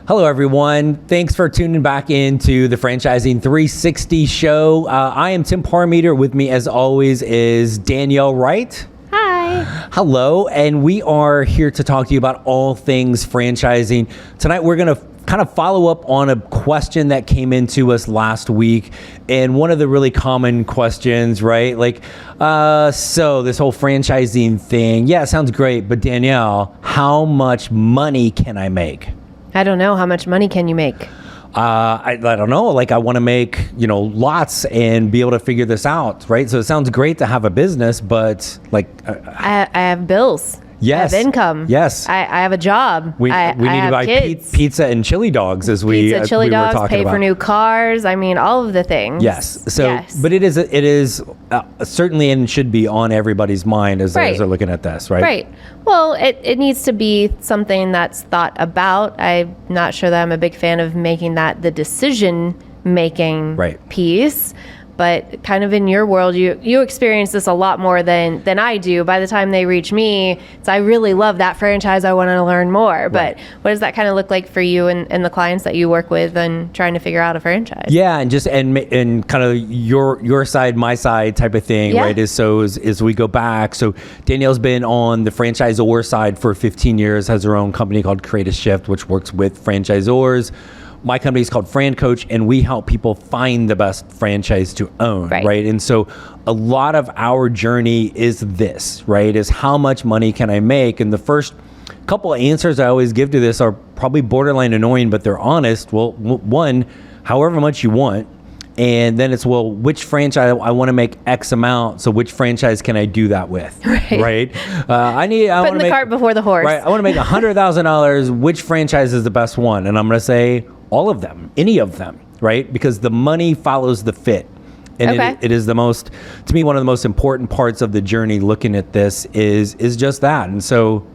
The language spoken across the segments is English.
Hello, everyone. Thanks for tuning back into the Franchising 360 show. I am Tim Parmeter. With me, as always, is Danielle Wright. Hi. Hello, and we are here to talk to you about all things franchising. Tonight, we're going to kind of follow up on a question that came into us last week, and one of the really common questions, right? So this whole franchising thing, yeah, it sounds great, but Danielle, how much money can I make? I don't know. How much money can you make? I don't know. I want to make, lots and be able to figure this out, right? So it sounds great to have a business, but I have bills. Yes. I have income. Yes. I have a job. We need to buy pizza and chili dogs as we pizza, chili dogs, were talking pay about. for new cars. I mean, all of the things. Yes. So, yes. But it is certainly and should be on everybody's mind as they're looking at this, right? Right. Well, it needs to be something that's thought about. I'm not sure that I'm a big fan of making that the decision-making piece. But kind of in your world, you experience this a lot more than I do. By the time they reach me, it's I really love that franchise. I want to learn more. But what does that kind of look like for you and the clients that you work with and trying to figure out a franchise? Yeah, and kind of your side, my side type of thing, right? As we go back. So Danielle's been on the franchisor side for 15 years, has her own company called Create a Shift, which works with franchisors. My company is called Fran Coach, and we help people find the best franchise to own, right? And so a lot of our journey is this, right? Is how much money can I make? And the first couple of answers I always give to this are probably borderline annoying, but they're honest. Well, one, however much you want. And then it's, well, which franchise I want to make X amount. So which franchise can I do that with? Right. Putting the cart before the horse. Right. I want to make $100,000. Which franchise is the best one? And I'm going to say all of them, any of them, right? Because the money follows the fit. And it is the most, to me, one of the most important parts of the journey looking at this is just that. And so,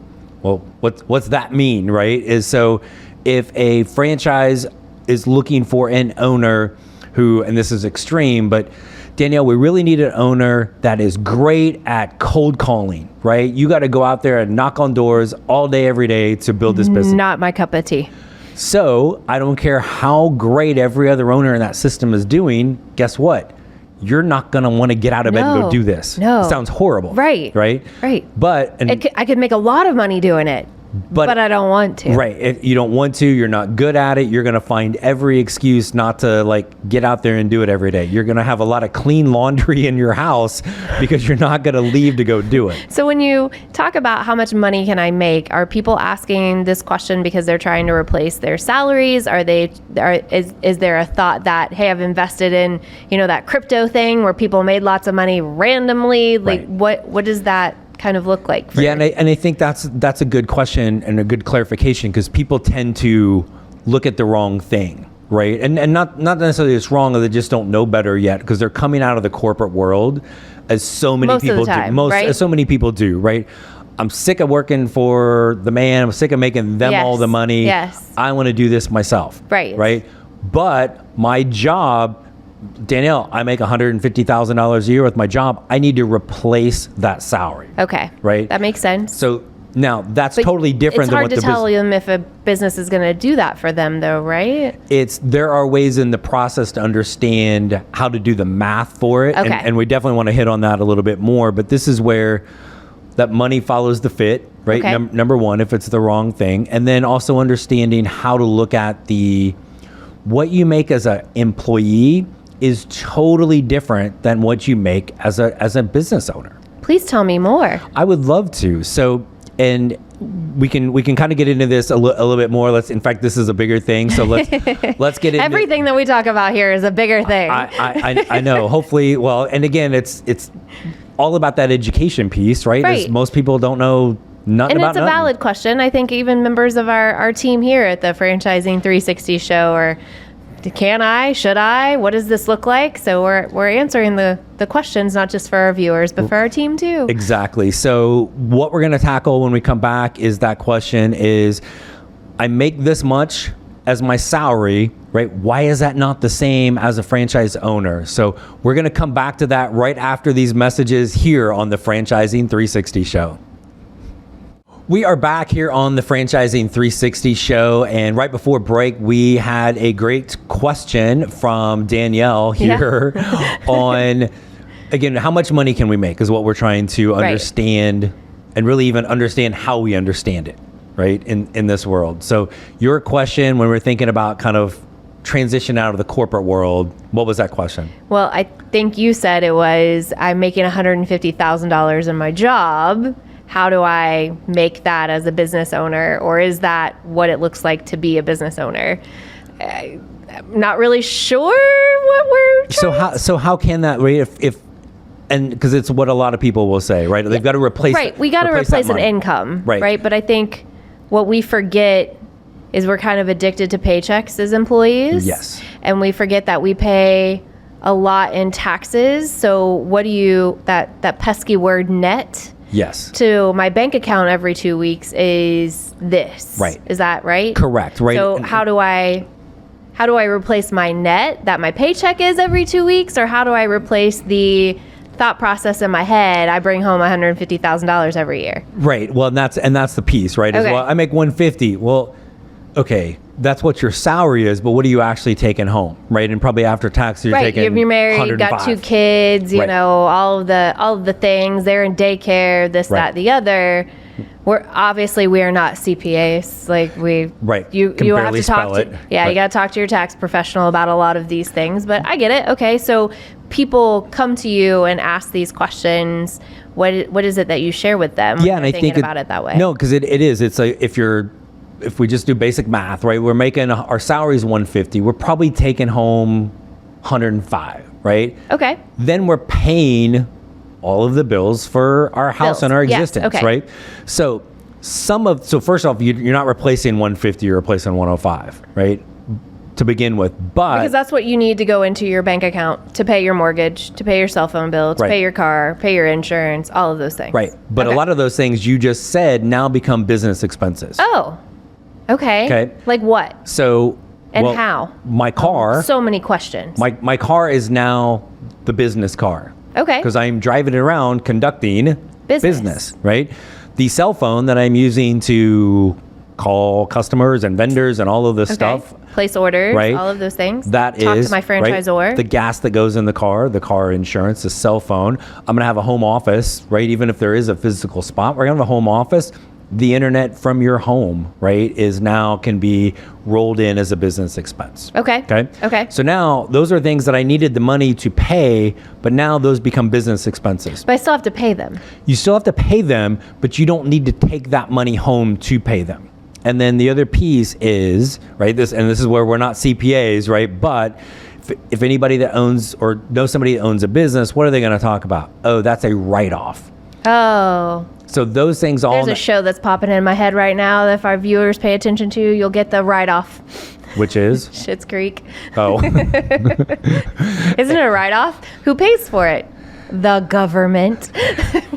well, what's that mean, right? Is so if a franchise is looking for an owner who, and this is extreme, but Danielle, we really need an owner that is great at cold calling, right? You got to go out there and knock on doors all day, every day to build this business. Not my cup of tea. So I don't care how great every other owner in that system is doing. Guess what? You're not going to want to get out of bed and go do this. No. It sounds horrible. Right. But I could make a lot of money doing it. But I don't want to. Right. If you don't want to, you're not good at it. You're going to find every excuse not to get out there and do it every day. You're going to have a lot of clean laundry in your house because you're not going to leave to go do it. So when you talk about how much money can I make, are people asking this question because they're trying to replace their salaries? Is there a thought that, hey, I've invested in, that crypto thing where people made lots of money randomly? What does that kind of look like for and I think that's a good question and a good clarification, because people tend to look at the wrong thing, right? And not necessarily it's wrong, or they just don't know better yet, because they're coming out of the corporate world, as so many people do. As so many people do, right? I'm sick of working for the man. I'm sick of making them all the money. Yes. I want to do this myself. Right. But my job, Danielle, I make $150,000 a year with my job. I need to replace that salary. Okay. Right. That makes sense. So now that's totally different than what the business. It's hard to tell them if a business is going to do that for them, though, right? There are ways in the process to understand how to do the math for it. Okay. And we definitely want to hit on that a little bit more. But this is where that money follows the fit, right? Okay. Number one, if it's the wrong thing. And then also understanding how to look at what you make as an employee is totally different than what you make as a business owner. Please tell me more. I would love to. So, and we can kind of get into this a little bit more. In fact, this is a bigger thing. So let's get into everything that we talk about here is a bigger thing. I know. Hopefully, well, and again, it's all about that education piece, right? As most people don't know nothing about. And it's a valid question. I think even members of our team here at the Franchising 360 show are, can I? Should I? What does this look like? So we're answering the questions, not just for our viewers, but for our team too. Exactly. So what we're going to tackle when we come back is that question is, I make this much as my salary, right? Why is that not the same as a franchise owner? So we're going to come back to that right after these messages here on the Franchising 360 show. We are back here on the Franchising 360 show, and right before break, we had a great question from Danielle here on, again, how much money can we make is what we're trying to understand, and really even understand how we understand it, right, in this world. So your question, when we're thinking about kind of transition out of the corporate world, what was that question? Well, I think you said it was, I'm making $150,000 in my job. How do I make that as a business owner? Or is that what it looks like to be a business owner? I'm not really sure what we're trying So how can that, right, if and because it's what a lot of people will say, right? They've got to replace we got to replace an income, right? But I think what we forget is we're kind of addicted to paychecks as employees. Yes. And we forget that we pay a lot in taxes. So what do you, that pesky word net? Yes. To my bank account every 2 weeks is this. Right. Is that right? Correct. Right. So how do I replace my net that my paycheck is every 2 weeks, or how do I replace the thought process in my head? I bring home $150,000 every year. Right. Well, and that's the piece, right? Okay. As well, I make 150. Well, okay, that's what your salary is, but what are you actually taking home, right? And probably after tax, you're taking you're married, you've got 2 kids, you know, all of the things. They're in daycare, this, that, the other. We are not CPAs. Like you have to talk to you got to talk to your tax professional about a lot of these things. But I get it. Okay, so people come to you and ask these questions. What is it that you share with them? Yeah, and I think about it that way. No, because it is. It's like if we just do basic math, right? We're making our salary's 150. We're probably taking home 105, right? Okay. Then we're paying all of the bills for our house and our existence, right? So first off, you're not replacing 150, you're replacing 105, right? To begin with, but because that's what you need to go into your bank account to pay your mortgage, to pay your cell phone bill, to pay your car, pay your insurance, all of those things. Right. But a lot of those things you just said now become business expenses. Oh. Okay. Like what? So how? My car. So many questions. My car is now the business car. Okay. Because I'm driving it around conducting business, right? The cell phone that I'm using to call customers and vendors and all of this stuff. Place orders, all of those things. Talk to my franchisor. Right? The gas that goes in the car insurance, the cell phone. I'm going to have a home office, right? Even if there is a physical spot, we're going to have a home office. The internet from your home, right, can be rolled in as a business expense. Okay. So now those are things that I needed the money to pay, but now those become business expenses. But I still have to pay them. You still have to pay them, but you don't need to take that money home to pay them. And then the other piece is, right, this is where we're not CPAs, right, but if anybody that owns or knows somebody that owns a business, what are they going to talk about? Oh, that's a write-off. Oh. So those things There's a show that's popping in my head right now that if our viewers pay attention to, you'll get the write-off. Which is? Schitt's Creek. Oh. Isn't it a write-off? Who pays for it? The government.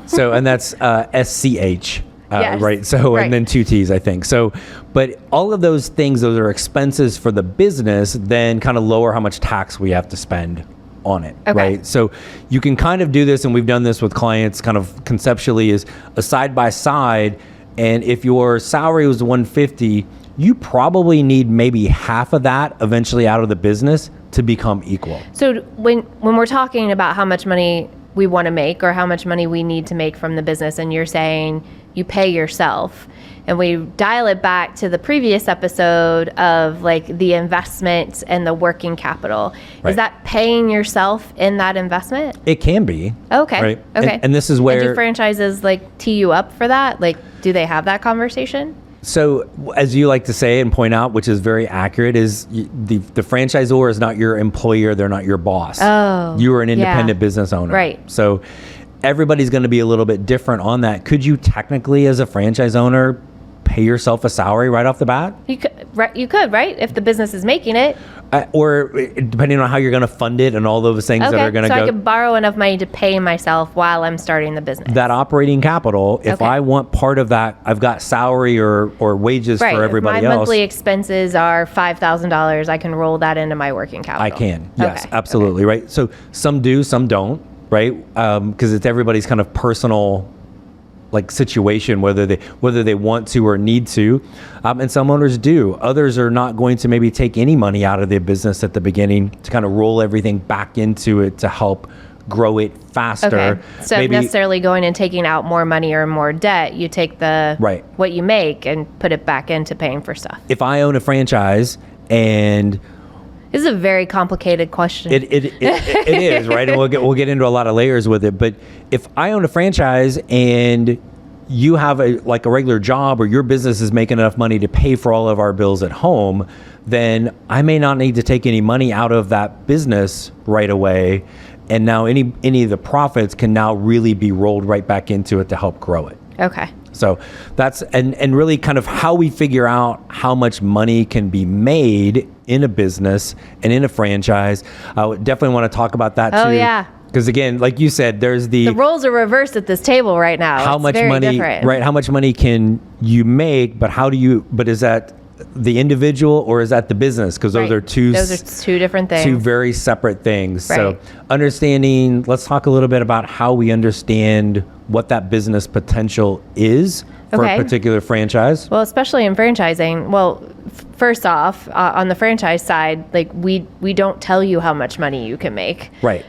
So, and that's SCH. Yes. Right. So, and then 2 T's, I think. So, but all of those things, those are expenses for the business, then kind of lower how much tax we have to spend on it. Right. So you can kind of do this, and we've done this with clients kind of conceptually, is a side by side. And if your salary was 150, you probably need maybe half of that eventually out of the business to become equal. So when we're talking about how much money we want to make or how much money we need to make from the business, and you're saying you pay yourself, and we dial it back to the previous episode of like the investment and the working capital. Is that paying yourself in that investment? It can be. Okay. Right? Okay. And this is where... And do franchises like tee you up for that? Like, do they have that conversation? So as you like to say and point out, which is very accurate, is the franchisor is not your employer. They're not your boss. Oh, you are an independent business owner. Right. So everybody's going to be a little bit different on that. Could you technically, as a franchise owner, pay yourself a salary right off the bat? You could, right? If the business is making it. Or depending on how you're going to fund it and all those things that are going to go. So I could borrow enough money to pay myself while I'm starting the business. That operating capital, if I want part of that, I've got salary or wages for everybody else. If my monthly expenses are $5,000, I can roll that into my working capital. I can, yes, absolutely, right? So some do, some don't, right? Because it's everybody's kind of personal like situation, whether they want to or need to. And some owners do. Others are not going to maybe take any money out of their business at the beginning to kind of roll everything back into it to help grow it faster. Okay. So maybe necessarily going and taking out more money or more debt, you take what you make and put it back into paying for stuff. If I own a franchise, and this is a very complicated question. It is, right? And we'll get into a lot of layers with it. But if I own a franchise and you have a regular job, or your business is making enough money to pay for all of our bills at home, then I may not need to take any money out of that business right away. And now any of the profits can now really be rolled right back into it to help grow it. Okay. So that's, and really kind of how we figure out how much money can be made in a business and in a franchise. I would definitely want to talk about that too. Oh, yeah. Because again, like you said, there's the roles are reversed at this table right now. How much money, different. Right? How much money can you make? But is that the individual or is that the business? Because those are two different things. Two very separate things. Right. So let's talk a little bit about how we understand what that business potential is for a particular franchise. Well, especially in franchising. Well, first off, on the franchise side, we don't tell you how much money you can make. Right.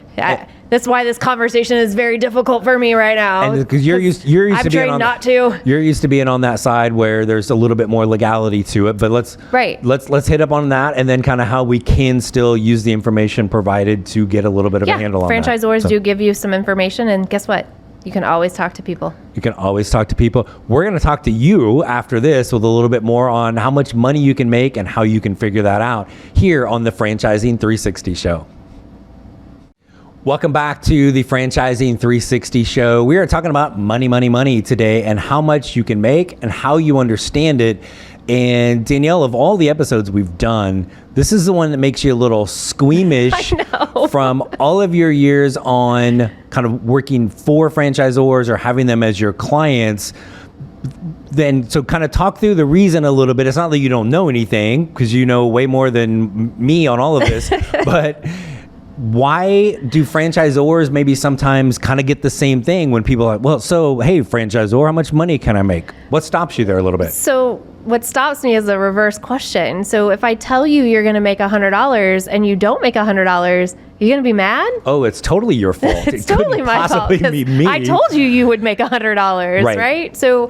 That's why this conversation is very difficult for me right now. And because you're used to being on not to. You're used to being on that side where there's a little bit more legality to it. But let's hit up on that, and then kind of how we can still use the information provided to get a little bit of a handle on that. Franchisors do give you some information, and guess what? You can always talk to people. You can always talk to people. We're going to talk to you after this with a little bit more on how much money you can make and how you can figure that out here on the Franchising 360 Show. Welcome back to the Franchising 360 Show. We are talking about money today, and how much you can make and how you understand it. And Danielle, of all the episodes we've done, this is the one that makes you a little squeamish from all of your years on kind of working for franchisors or having them as your clients. So kind of talk through the reason a little bit. It's not that you don't know anything, because you know way more than me on all of this, but why do franchisors maybe sometimes kind of get the same thing when people are like, well, so, hey, franchisor, how much money can I make? What stops you there a little bit? So what stops me is a reverse question. So if I tell you you're going to make $100 and you don't make $100, you're going to be mad? Oh, it's totally your fault. It's totally my fault. Me. I told you would make $100, right? So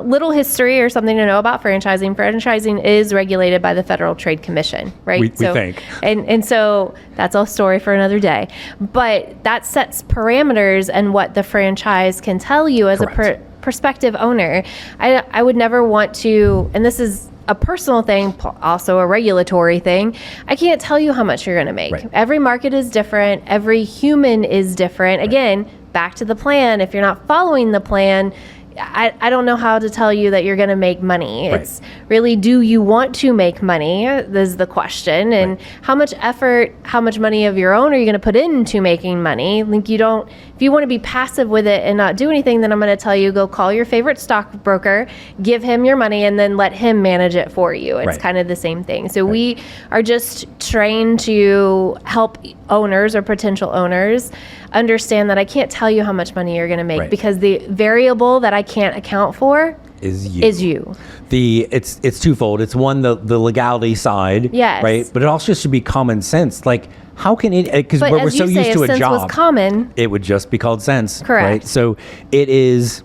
little history or something to know about franchising. Franchising is regulated by the Federal Trade Commission, right? We think. And so that's a story for another day. But that sets parameters and what the franchise can tell you as a prospective owner. I would never want to, and this is a personal thing, also a regulatory thing. I can't tell you how much you're going to make. Right. Every market is different. Every human is different. Right. Again, back to the plan. If you're not following the plan, I don't know how to tell you that you're going to make money. Right. It's really, do you want to make money? This is the question. And how much effort, how much money of your own are you going to put into making money? If you want to be passive with it and not do anything, then I'm going to tell you, go call your favorite stockbroker, give him your money, and then let him manage it for you. It's kind of the same thing. So we are just trained to help owners or potential owners understand that I can't tell you how much money you're going to make because the variable that I can't account for is you. It's twofold. It's one, the legality side, right? But it also should be common sense. Like, how can it? Because we're so used to a job. If sense was common, it would just be called sense. Correct. Right? So it is.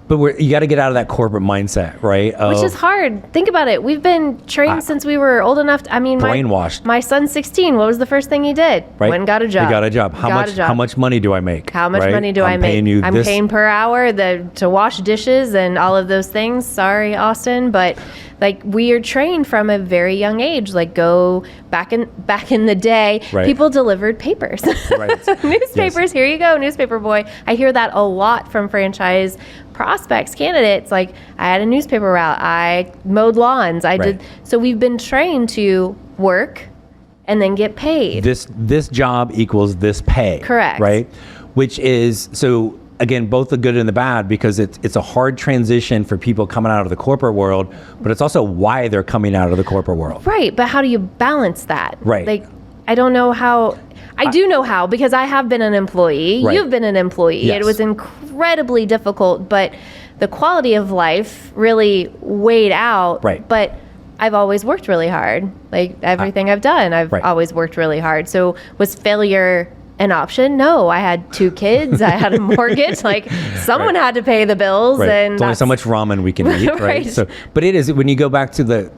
But you got to get out of that corporate mindset, right? Which is hard. Think about it. We've been trained since we were old enough. Brainwashed. My son's 16. What was the first thing he did? Right. Went and got a job. He got a job. How much money do I make? How much money do I make? I'm paying per hour to wash dishes and all of those things. Sorry, Austin, but we are trained from a very young age. Go back in the day, people delivered papers. Newspapers. Yes. Here you go, newspaper boy. I hear that a lot from franchise prospects, candidates. I had a newspaper route. I mowed lawns. I did. So we've been trained to work and then get paid. This job equals this pay. Correct. Right? Which is, so again, both the good and the bad, because it's a hard transition for people coming out of the corporate world, but it's also why they're coming out of the corporate world. Right. But how do you balance that? Right. I don't know how. I do know how, because I have been an employee. Right. You've been an employee. Yes. It was incredibly difficult, but the quality of life really weighed out. Right. But I've always worked really hard. Like everything I've done, I've always worked really hard. So was failure an option? No, I had 2 kids. I had a mortgage. Like someone had to pay the bills, and there's only so much ramen we can eat, right? Right. So, but it is, when you go back to the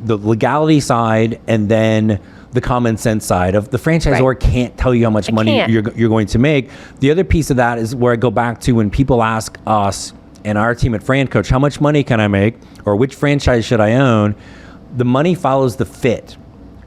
legality side and then the common sense side of the franchisor can't tell you how much money you're going to make. The other piece of that is where I go back to when people ask us and our team at Fran Coach, how much money can I make, or which franchise should I own? The money follows the fit.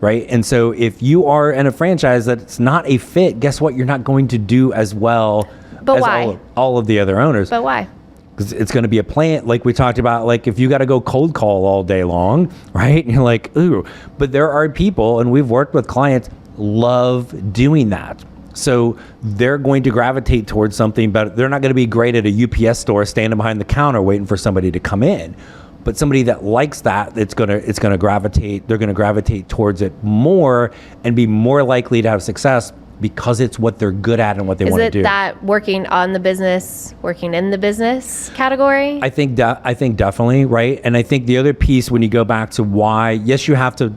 Right. And so if you are in a franchise that's not a fit, guess what? You're not going to do as well as all of the other owners. But why? Because it's going to be a plant, like we talked about, like if you got to go cold call all day long, right? And you're like, ooh. But there are people, and we've worked with clients, love doing that. So they're going to gravitate towards something, but they're not going to be great at a UPS store standing behind the counter waiting for somebody to come in. But somebody that likes that, it's gonna gravitate. They're gonna gravitate towards it more and be more likely to have success because it's what they're good at and what they want to do. Is it that working in the business category? I think definitely, right. And I think the other piece, when you go back to why, yes, you have to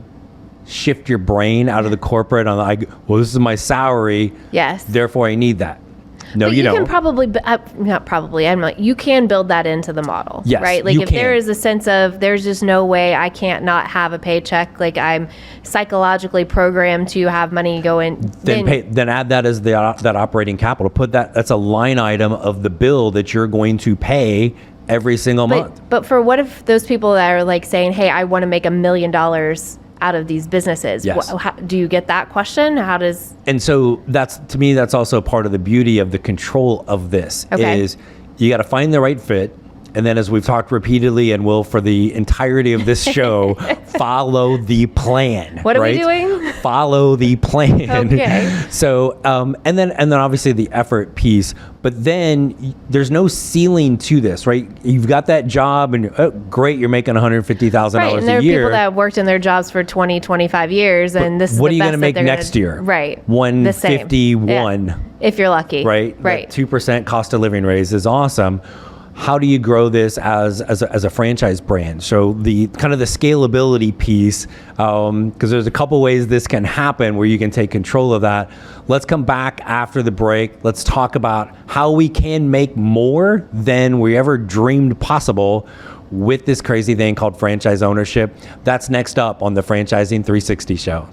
shift your brain out of the corporate on like, well, this is my salary. Yes. Therefore, I need that. No, but you don't. Can probably, not probably, you can build that into the model, yes, right? Like if there is a sense of, there's just no way I can't not have a paycheck, like I'm psychologically programmed to have money go in. Then add that as that operating capital. That's a line item of the bill that you're going to pay every single month. But for what if those people that are like saying, hey, I want to make $1 million out of these businesses. Yes. How, do you get that question? How does... And so to me, that's also part of the beauty of the control of this is you got to find the right fit. And then as we've talked repeatedly and will for the entirety of this show, follow the plan. What are we doing? Follow the plan. Okay. So, and then obviously the effort piece, but then there's no ceiling to this, right? You've got that job and great, you're making $150,000 a year. And there are people that have worked in their jobs for 20, 25 years, and this is what are you going to make next year? Right. 151. Yeah. If you're lucky. Right. That 2% cost of living raise is awesome. How do you grow this as a franchise brand? So the kind of the scalability piece, because there's a couple ways this can happen where you can take control of that. Let's come back after the break. Let's talk about how we can make more than we ever dreamed possible with this crazy thing called franchise ownership. That's next up on the Franchising 360 show.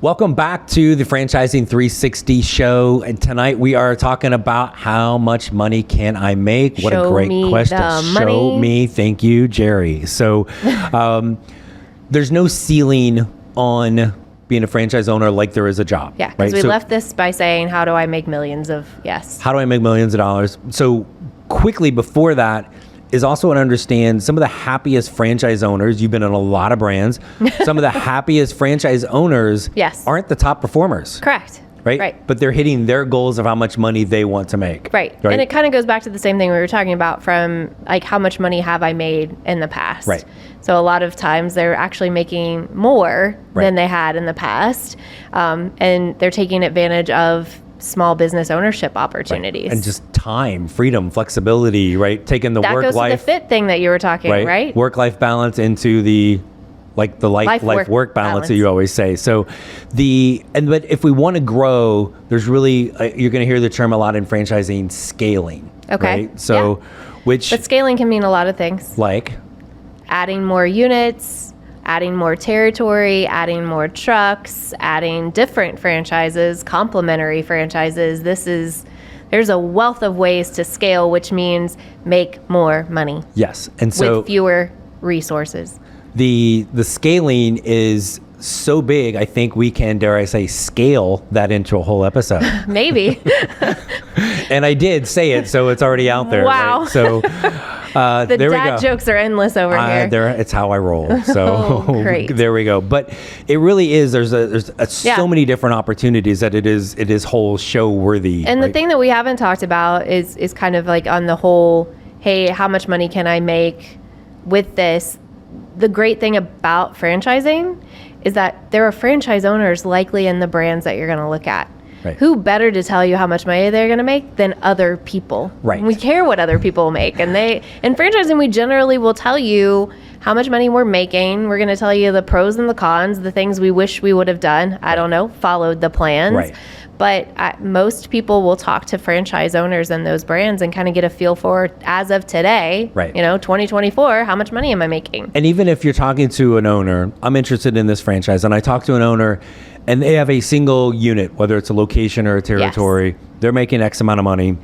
Welcome back to the Franchising 360 show. And tonight we are talking about how much money can I make? What a great question. Show me. Thank you, Jerry. So there's no ceiling on being a franchise owner like there is a job. Yeah, because we left this by saying, how do I make millions of, How do I make millions of dollars? So quickly before that, is also to understand some of the happiest franchise owners. You've been in a lot of brands. Some of the happiest franchise owners aren't the top performers. Correct. Right? But they're hitting their goals of how much money they want to make. Right. And it kind of goes back to the same thing we were talking about from like how much money have I made in the past. Right. So a lot of times they're actually making more than they had in the past. And they're taking advantage of small business ownership opportunities. And just time, freedom, flexibility, right? Taking the work-life. That goes to the fit thing that you were talking, right? Work-life balance into the life-work balance that you always say. So but if we want to grow, there's really, you're going to hear the term a lot in franchising, scaling. Okay. Right? So, but scaling can mean a lot of things. Like? Adding more units, adding more territory, adding more trucks, adding different franchises, complementary franchises. There's a wealth of ways to scale, which means make more money. Yes. And so with fewer resources. The scaling is so big, I think we can, dare I say, scale that into a whole episode. Maybe. And I did say it, so it's already out there. Wow. Right? So the there dad jokes are endless over here. It's how I roll. So great. There we go. But it really is. There's so many different opportunities that it is whole show worthy. And the thing that we haven't talked about is kind of like on the whole, hey, how much money can I make with this? The great thing about franchising is that there are franchise owners likely in the brands that you're going to look at. Right. Who better to tell you how much money they're going to make than other people? Right. We care what other people make. And in franchising, we generally will tell you how much money we're making. We're going to tell you the pros and the cons, the things we wish we would have done. I don't know, followed the plans. Right. But most people will talk to franchise owners in those brands and kind of get a feel for, as of today, right. 2024, how much money am I making? And even if you're talking to an owner, I'm interested in this franchise, and I talk to an owner and they have a single unit, whether it's a location or a territory, yes. They're making X amount of money.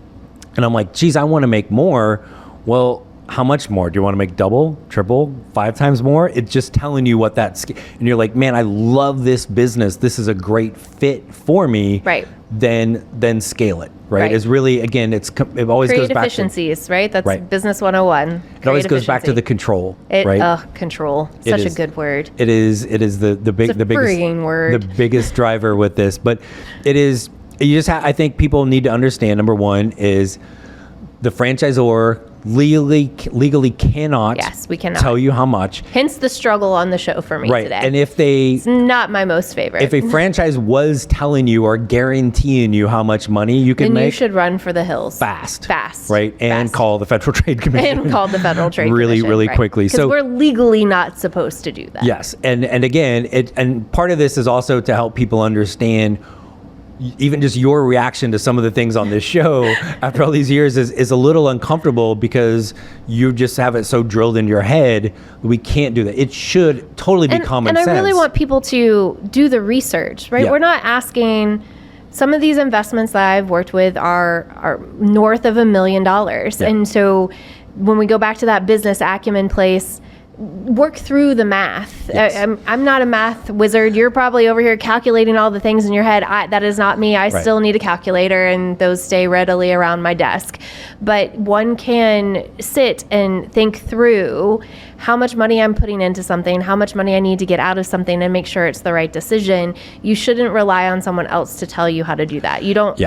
And I'm like, geez, I want to make more. Well, how much more? Do you want to make double, triple, 5 times more? It's just telling you what that's, and you're like, man, I love this business. This is a great fit for me. Right. Then scale it. Right. It's really, again, it always create goes back efficiencies, right? That's right. business 101. It always goes back to the control, right? Control. Such a good word. It is the biggest word. The biggest driver with this, but it is, I think people need to understand, number one is the franchisor legally cannot, yes, we cannot tell you how much. Hence the struggle on the show for me today. And it's not my most favorite. If a franchise was telling you or guaranteeing you how much money you can then make, you should run for the hills fast, right? And call the Federal Trade Commission really right. quickly. So we're legally not supposed to do that. Yes, and again, and part of this is also to help people understand. Even just your reaction to some of the things on this show after all these years is a little uncomfortable because you just have it so drilled in your head. We can't do that. It should totally be common sense. And I really want people to do the research, right? Yeah. We're not asking. Some of these investments that I've worked with are north of $1 million. Yeah. And so when we go back to that business acumen place, work through the math. Yes. I'm not a math wizard. You're probably over here calculating all the things in your head. That is not me. I still need a calculator, and those stay readily around my desk. But one can sit and think through how much money I'm putting into something, how much money I need to get out of something, and make sure it's the right decision. You shouldn't rely on someone else to tell you how to do that. You don't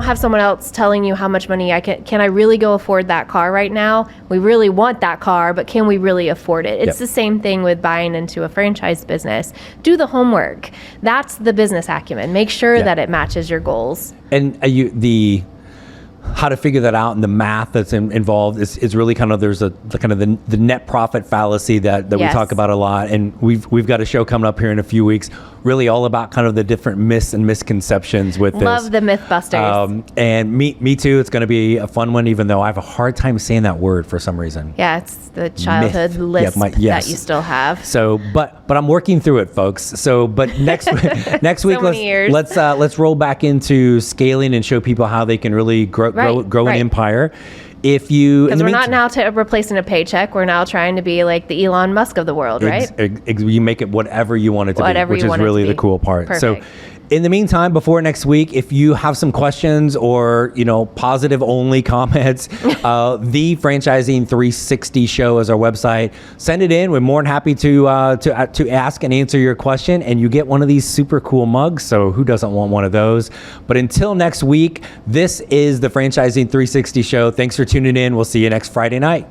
have someone else telling you how much money can I really go afford that car right now? We really want that car, but can we really afford it? It's the same thing with buying into a franchise business. Do the homework. That's the business acumen. Make sure that it matches your goals. And how to figure that out and the math that's involved is really kind of, there's the net profit fallacy that we talk about a lot. And we've got a show coming up here in a few weeks, really all about kind of the different myths and misconceptions with this. Love the Mythbusters. And me too. It's going to be a fun one, even though I have a hard time saying that word for some reason. Yeah, it's the childhood list that you still have. So, but I'm working through it, folks. So, but next week, let's roll back into scaling and show people how they can really grow an empire. Because we're not now replacing a paycheck. We're now trying to be like the Elon Musk of the world, right? You make it whatever you want it to be, which is really the cool part. Perfect. So in the meantime, before next week, if you have some questions or, positive only comments, the Franchising 360 show is our website. Send it in. We're more than happy to ask and answer your question, and you get one of these super cool mugs. So who doesn't want one of those? But until next week, this is the Franchising 360 show. Thanks for tuning in. We'll see you next Friday night.